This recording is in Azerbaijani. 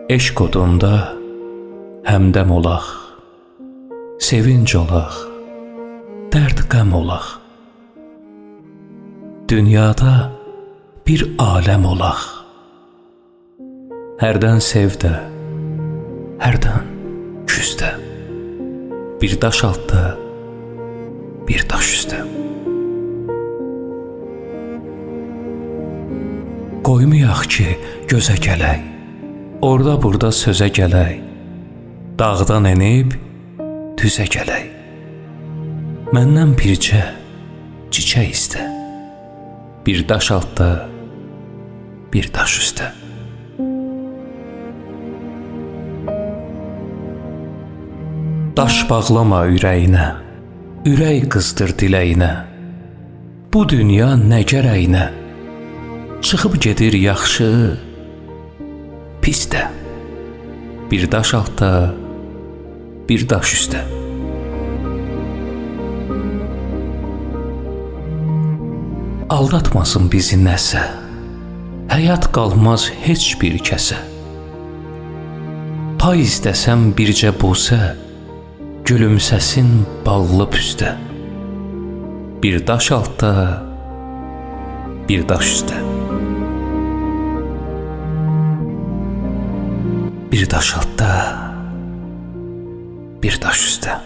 Eşq odunda həmdəm olaq, sevinc olaq, dərd qəm olaq. Dünyada bir aləm olaq. Hərdən sev də, hərdən küs də. Bir daş altda, bir daş üstə. Qoymayaq ki, gözə gələk, orada burada sözə gələk, dağdan enib düzə gələk. Məndən bircə çiçək istə, bir daş altda, bir daş üstə. Daş bağlama ürəyinə, ürək qızdır diləyinə. Bu dünya nə gərəyinə, çıxıb gedir yaxşı, pis də. Bir daş altda, bir daş üstə. Aldatmasın bizi nəsə, həyat qalmaz heç bir kəsə. Pay istəsəm bircə busə, gülümsəsin ballı püstə. Bir daş altda, bir daş üstə. Bir daş altda, bir daş üstə.